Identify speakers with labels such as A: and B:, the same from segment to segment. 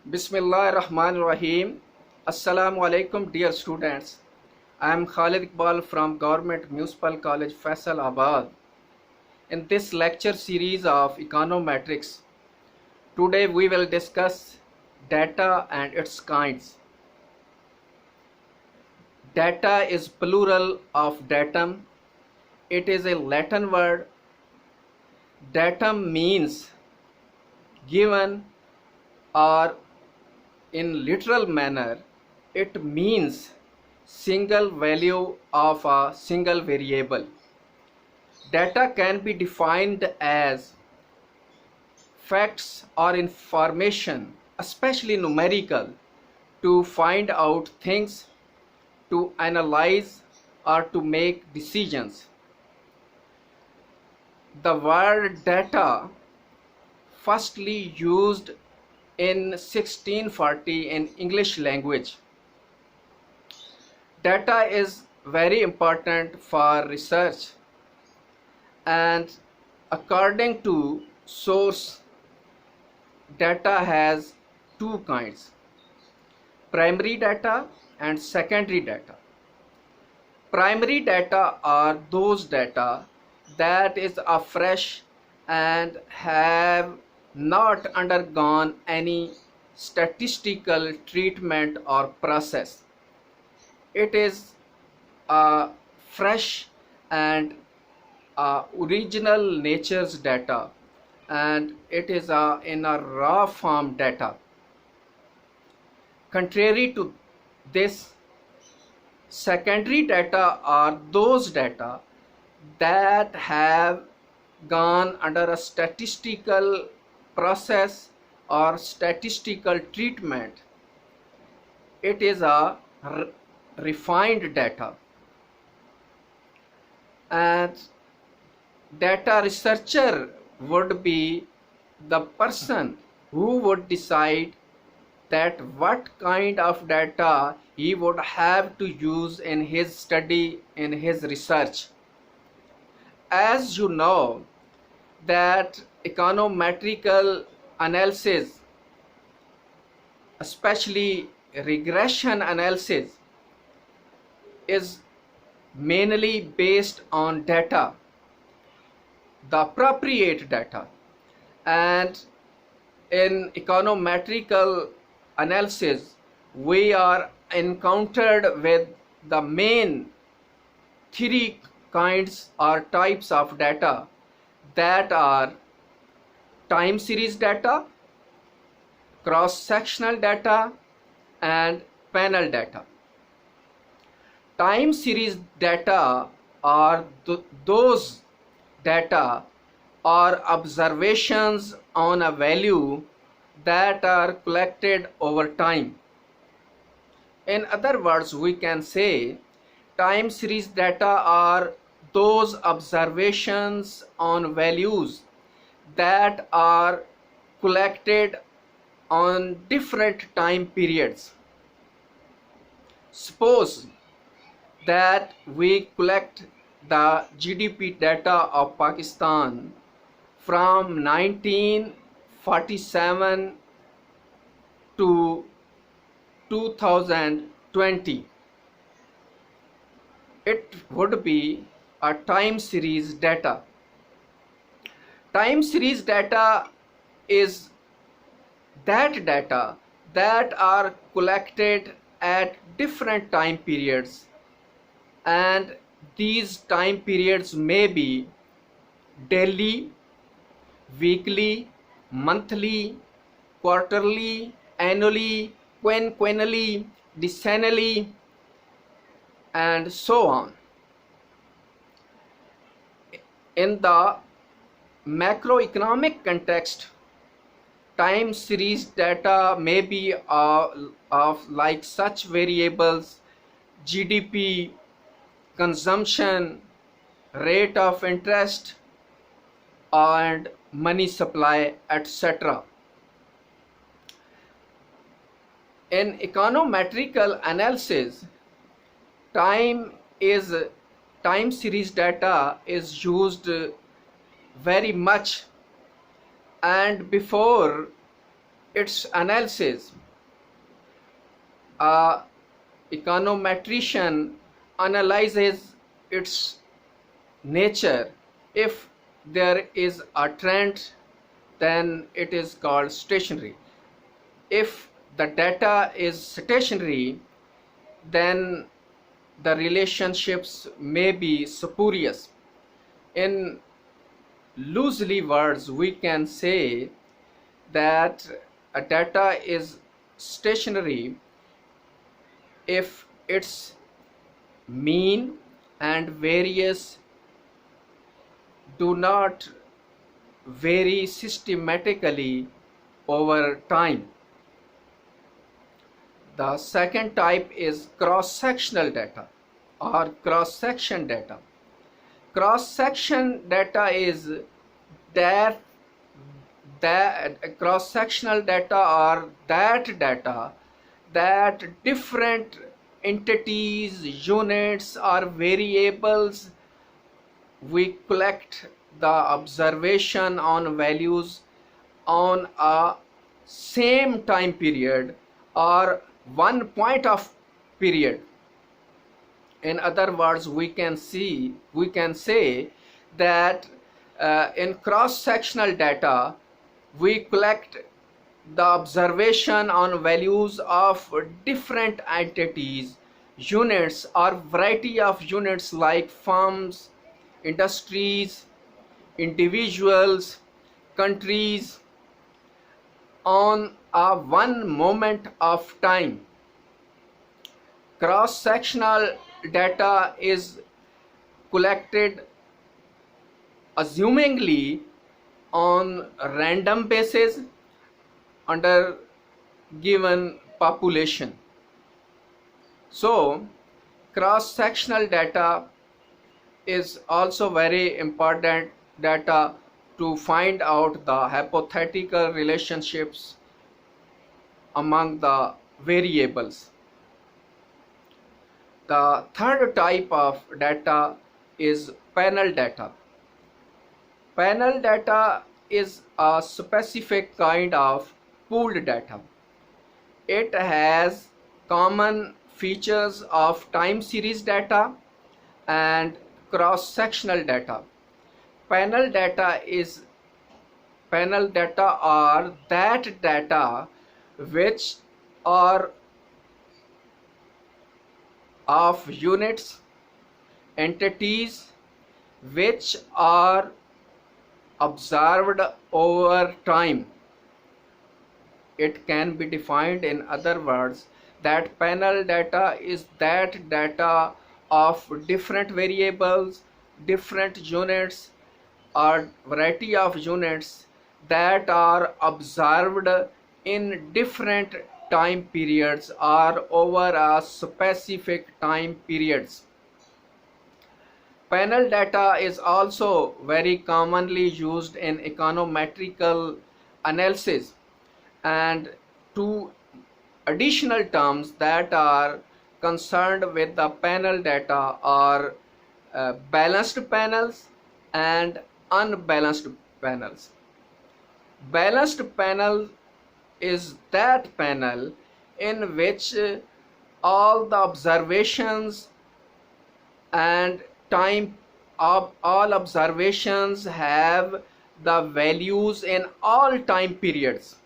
A: Bismillahirrahmanirrahim. Assalamu alaikum, dear students. I am Khalid Iqbal from Government Municipal College Faisalabad. In this lecture series of econometrics, today we will discuss data and its kinds. Data is plural of datum. It is a Latin word. Datum means given, or in literal manner it means single value of a single variable. Data can be defined as facts or information, especially numerical, to find out things, to analyze, or to make decisions. The word data firstly used in 1640 in English language. Data is very important for research, and according to source, data has two kinds: primary data and secondary data. Primary data are those data that is fresh and have not undergone any statistical treatment or process. It is fresh and original nature's data, and it is in a raw form data. Contrary to this, secondary data are those data that have gone under a statistical process or statistical treatment. It is a refined data, and data researcher would be the person who would decide that what kind of data he would have to use in his study, in his research. As you know that econometrical analysis, especially regression analysis, is mainly based on data, the appropriate data. And in econometrical analysis, we are encountered with the main three kinds or types of data, that are time series data, cross-sectional data, and panel data. Time series data are those data or observations on a value that are collected over time. In other words, we can say time series data are those observations on values that are collected on different time periods. Suppose that we collect the GDP data of Pakistan from 1947 to 2020. It would be a time series data. Time series data is that data that are collected at different time periods, and these time periods may be daily, weekly, monthly, quarterly, annually, quinquennially, decennially, and so on. In the macroeconomic context, time series data may be of like such variables: GDP, consumption, rate of interest, and money supply, etc. In econometrical analysis, time series data is used very much, and before its analysis. A econometrician analyzes its nature. If there is a trend, then it is called stationary. If the data is stationary, then the relationships may be spurious. In loosely words, we can say that a data is stationary if its mean and variance do not vary systematically over time. The second type is cross-sectional data or cross-section data. Cross-section data is that cross-sectional data or that data that different entities, units or variables we collect the observation on values on a same time period or one point of period. In other words, we can say that in cross-sectional data we collect the observation on values of different entities, units or variety of units like firms, industries, individuals, countries on a one moment of time. Cross-sectional data is collected assumingly on random basis under given population. So cross-sectional data is also very important data to find out the hypothetical relationships among the variables. The third type of data is panel data. Panel data is a specific kind of pooled data. It has common features of time series data and cross-sectional data. Panel data are that data which are of units, entities which are observed over time. It can be defined in other words that panel data is that data of different variables, different units or variety of units that are observed in different time periods or over a specific time periods. Panel data is also very commonly used in econometrical analysis, and two additional terms that are concerned with the panel data are balanced panels and unbalanced panels. Balanced panel is that panel in which all the observations and time of all observations have the values in all time periods.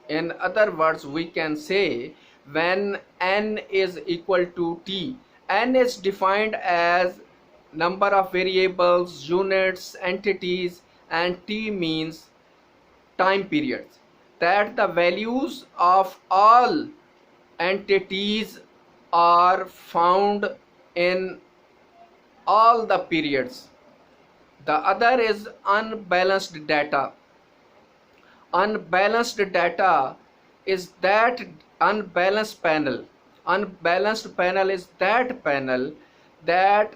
A: In other words, we can say when n is equal to t, n is defined as number of variables, units, entities, and t means time periods, that the values of all entities are found in all the periods. The other is unbalanced data. Unbalanced data is that unbalanced panel. Unbalanced panel is that panel that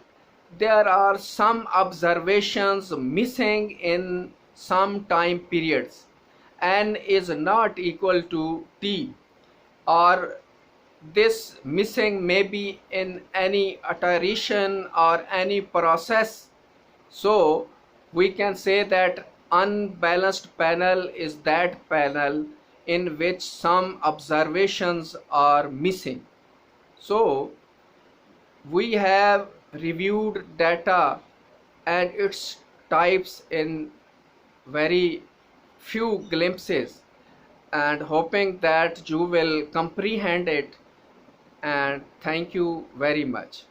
A: there are some observations missing in some time periods. N is not equal to t, or this missing may be in any iteration or any process. So we can say that unbalanced panel is that panel in which some observations are missing. So we have reviewed data and its types in very few glimpses, and hoping that you will comprehend it, and thank you very much.